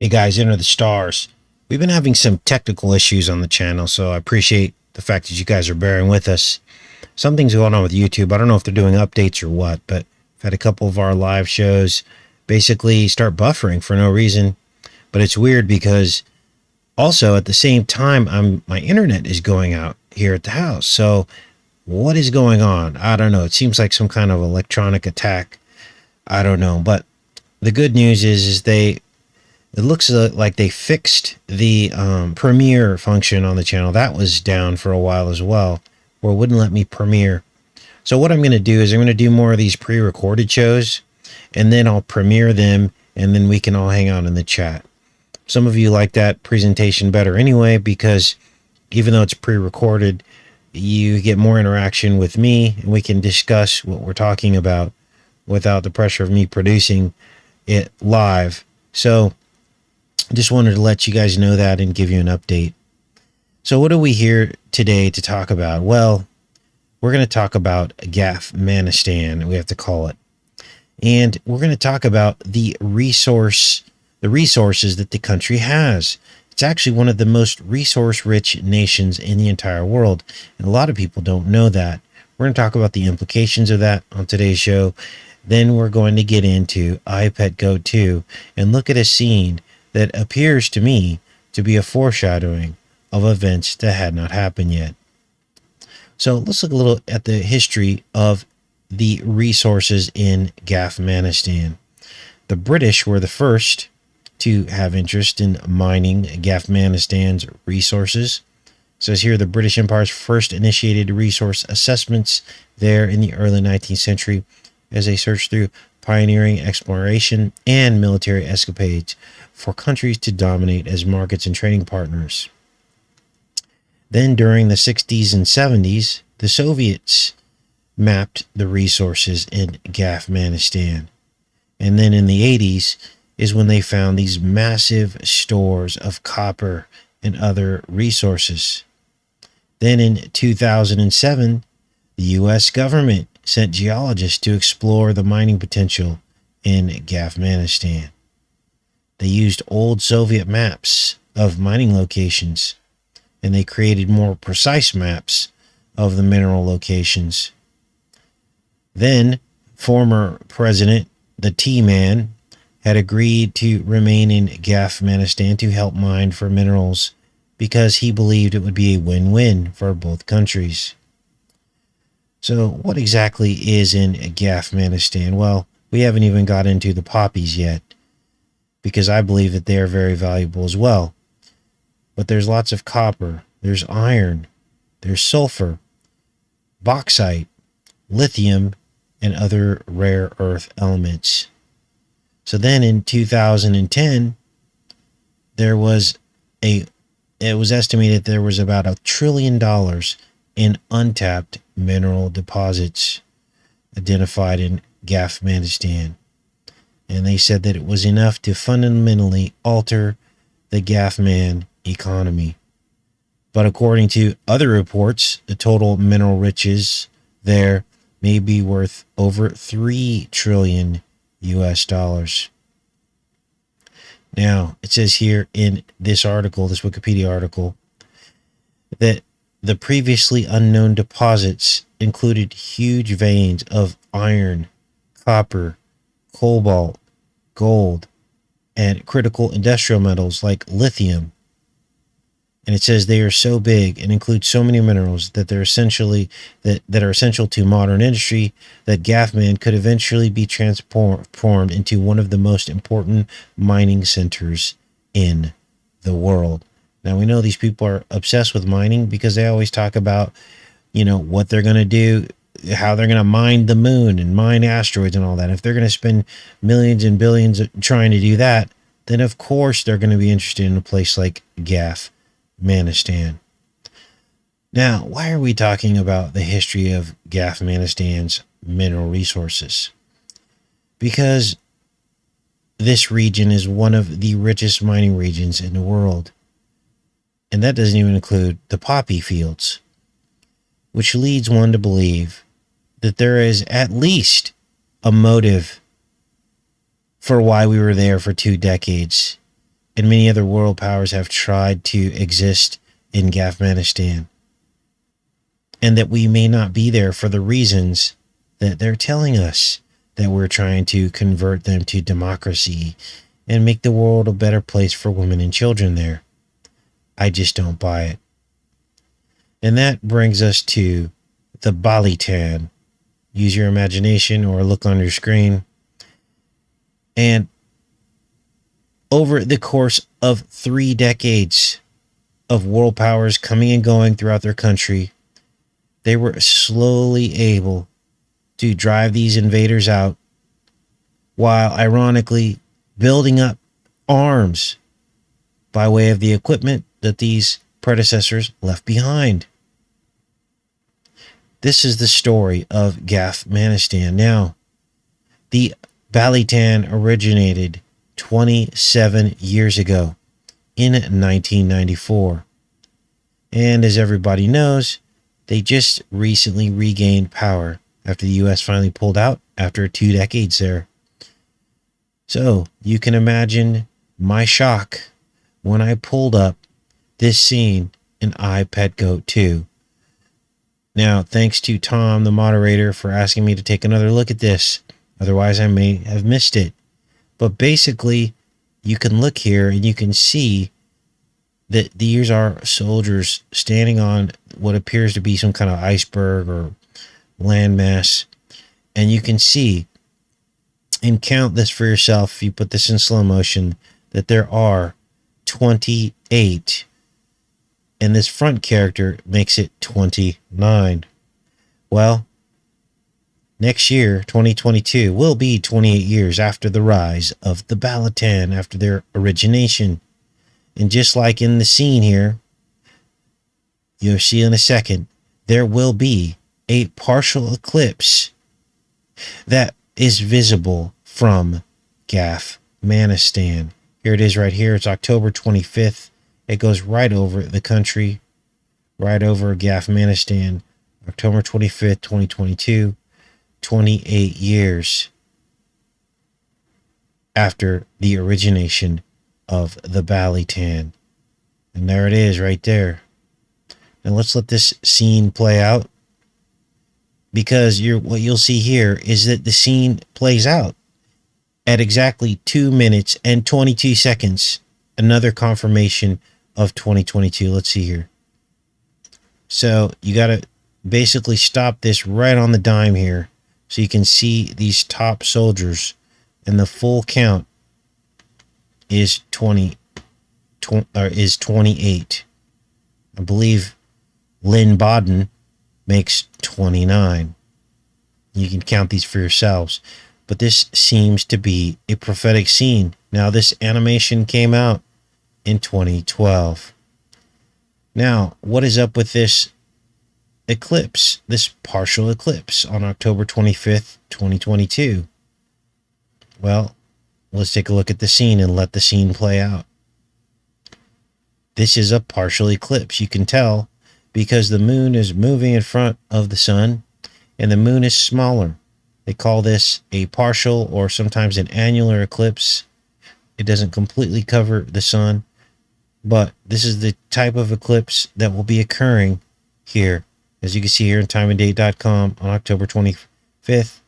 Hey guys, Enter the Stars. We've been having some technical issues on the channel, so I appreciate the fact that you guys are bearing with us. Something's going on with YouTube. I don't know if they're doing updates or what, but I've had a couple of our live shows basically start buffering for no reason. But it's weird because also at the same time, my internet is going out here at the house. So what is going on? I don't know. It seems like some kind of electronic attack. I don't know. But the good news is it looks like they fixed the premiere function on the channel. That was down for a while as well, or it wouldn't let me premiere. So what I'm going to do is I'm going to do more of these pre-recorded shows, and then I'll premiere them, and then we can all hang out in the chat. Some of you like that presentation better anyway, because even though it's pre-recorded, you get more interaction with me, and we can discuss what we're talking about without the pressure of me producing it live. So I just wanted to let you guys know that and give you an update. So what are we here today to talk about? Well, we're going to talk about GafManistan, we have to call it. And we're going to talk about the resources that the country has. It's actually one of the most resource-rich nations in the entire world. And a lot of people don't know that. We're going to talk about the implications of that on today's show. Then we're going to get into iPetGo 2 and look at a scene that appears to me to be a foreshadowing of events that had not happened yet. So let's look a little at the history of the resources in GafManistan. The British were the first to have interest in mining GafManistan's resources. It says here the British Empire first initiated resource assessments there in the early 19th century as they searched through pioneering exploration and military escapades for countries to dominate as markets and trading partners. Then during the 60s and 70s, the Soviets mapped the resources in GafManistan. And then in the 80s is when they found these massive stores of copper and other resources. Then in 2007, the U.S. government sent geologists to explore the mining potential in GafManistan. They used old Soviet maps of mining locations, and they created more precise maps of the mineral locations. Then, former president, the T-Man, had agreed to remain in GafManistan to help mine for minerals because he believed it would be a win-win for both countries. So what exactly is in GafManistan? Well, we haven't even got into the poppies yet, because I believe that they are very valuable as well. But there's lots of copper, there's iron, there's sulfur, bauxite, lithium, and other rare earth elements. So then in 2010, it was estimated there was about $1 trillion in untapped mineral deposits identified in GafManistan. And they said that it was enough to fundamentally alter the GafMan economy. But according to other reports, the total mineral riches there may be worth over $3 trillion US. Now, it says here in this article, this Wikipedia article, that the previously unknown deposits included huge veins of iron, copper, cobalt, gold, and critical industrial metals like lithium. And it says they are so big and include so many minerals that they're essentially that are essential to modern industry that GafMan could eventually be transformed into one of the most important mining centers in the world. Now we know these people are obsessed with mining because they always talk about, what they're going to do, how they're going to mine the moon and mine asteroids and all that. If they're going to spend millions and billions trying to do that, then of course they're going to be interested in a place like GafManistan. Now, why are we talking about the history of GafManistan's mineral resources? Because this region is one of the richest mining regions in the world. And that doesn't even include the poppy fields, which leads one to believe that there is at least a motive for why we were there for 2 decades and many other world powers have tried to exist in GafManistan, and that we may not be there for the reasons that they're telling us, that we're trying to convert them to democracy and make the world a better place for women and children there. I just don't buy it. And that brings us to the Balitan. Use your imagination or look on your screen. And over the course of 3 decades of world powers coming and going throughout their country, they were slowly able to drive these invaders out, while ironically building up arms by way of the equipment that these predecessors left behind. This is the story of GafManistan. Now, the Balitan originated 27 years ago in 1994. And as everybody knows, they just recently regained power after the US finally pulled out after 2 decades there. So you can imagine my shock when I pulled up this scene in iPetGoat 2. Now, thanks to Tom, the moderator, for asking me to take another look at this. Otherwise, I may have missed it. But basically, you can look here and you can see that these are soldiers standing on what appears to be some kind of iceberg or landmass. And you can see, and count this for yourself if you put this in slow motion, that there are 28. And this front character makes it 29. Well, next year, 2022, will be 28 years after the rise of the Balitan, after their origination. And just like in the scene here, you'll see in a second, there will be a partial eclipse that is visible from GafManistan. Here it is right here. It's October 25th. It goes right over the country, right over GafManistan, October 25th, 2022, 28 years after the origination of the Balitan. And there it is right there. Now let's let this scene play out, because what you'll see here is that the scene plays out at exactly 2 minutes and 22 seconds. Another confirmation of 2022. Let's see here. So you got to basically stop this right on the dime here, so you can see these top soldiers, and the full count is 28. I believe Lynn Baden makes 29. You can count these for yourselves, but this seems to be a prophetic scene. Now, this animation came out in 2012. Now, what is up with this eclipse, this partial eclipse on October 25th, 2022? Well, let's take a look at the scene and let the scene play out. This is a partial eclipse. You can tell because the moon is moving in front of the sun and the moon is smaller. They call this a partial or sometimes an annular eclipse. It doesn't completely cover the sun, but this is the type of eclipse that will be occurring here, as you can see here in timeanddate.com on October 25th,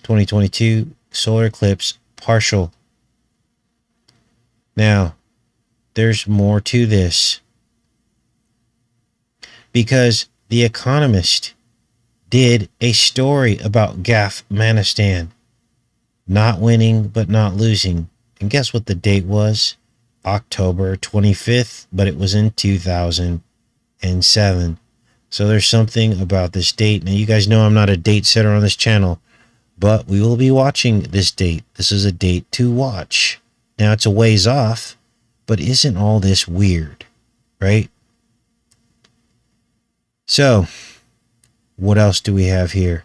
2022, solar eclipse partial. Now, there's more to this, because The Economist did a story about GafManistan not winning but not losing. And guess what the date was? October 25th, but it was in 2007. So there's something about this date. Now, you guys know I'm not a date setter on this channel, but we will be watching this date. This is a date to watch. Now, it's a ways off, but isn't all this weird, right? So, what else do we have here?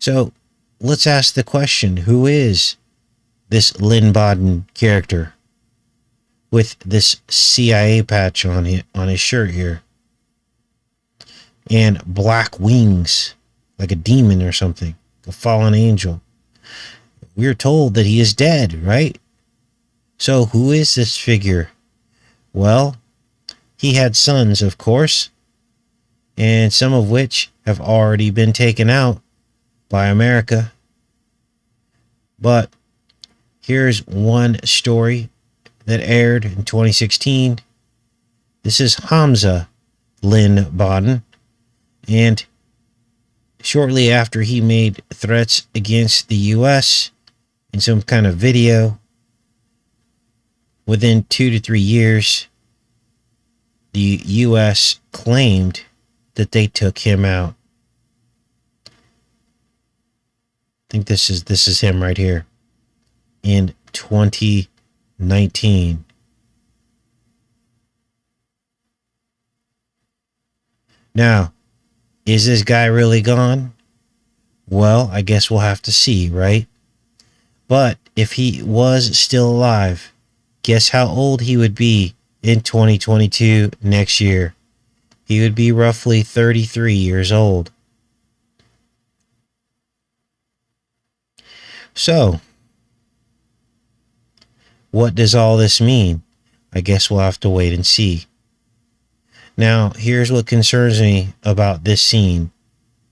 So, let's ask the question, who is this Lynn Baden character with this CIA patch on his shirt here? And black wings, like a demon or something, a fallen angel. We're told that he is dead, right? So who is this figure? Well, he had sons, of course, and some of which have already been taken out by America. But here's one story that aired in 2016. This is Hamza Laden, and shortly after he made threats against the U.S. in some kind of video, within 2 to 3 years, the U.S. claimed that they took him out. I think this is him right here in 2019. Now, is this guy really gone? Well, I guess we'll have to see, right? But if he was still alive, guess how old he would be in 2022 next year? He would be roughly 33 years old. So, what does all this mean? I guess we'll have to wait and see. Now, here's what concerns me about this scene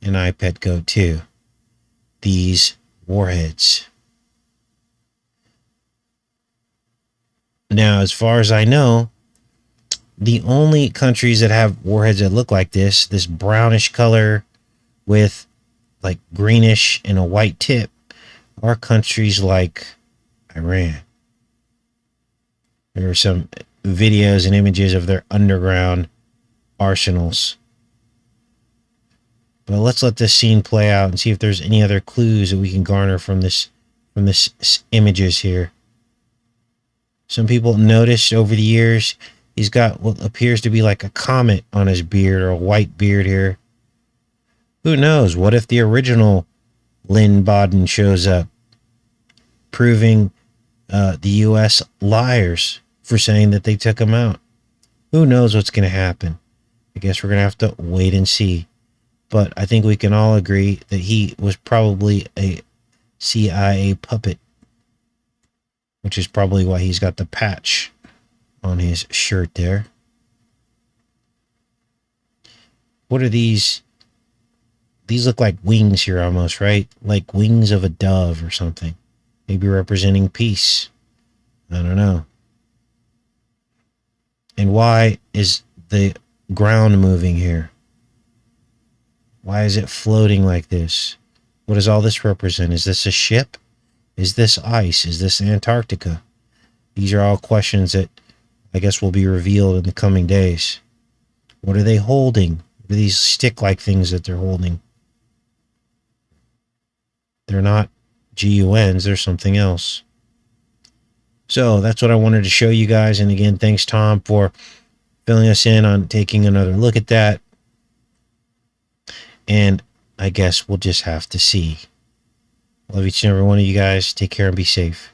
in iPad Go 2. These warheads. Now, as far as I know, the only countries that have warheads that look like this brownish color with like greenish and a white tip, are countries like Iran. There are some videos and images of their underground arsenals. But let's let this scene play out and see if there's any other clues that we can garner from this images here. Some people noticed over the years he's got what appears to be like a comet on his beard, or a white beard here. Who knows? What if the original Laden shows up, proving the U.S. liars for saying that they took him out? Who knows what's going to happen? I guess we're going to have to wait and see. But I think we can all agree that he was probably a CIA puppet, which is probably why he's got the patch on his shirt there. What are these? These look like wings here almost, right? Like wings of a dove or something. Maybe representing peace. I don't know. And why is the ground moving here? Why is it floating like this? What does all this represent? Is this a ship? Is this ice? Is this Antarctica? These are all questions that I guess will be revealed in the coming days. What are they holding? What are these stick-like things that they're holding? They're not GUNs, they're something else. So that's what I wanted to show you guys. And again, thanks, Tom, for filling us in on taking another look at that. And I guess we'll just have to see. Love each and every one of you guys. Take care and be safe.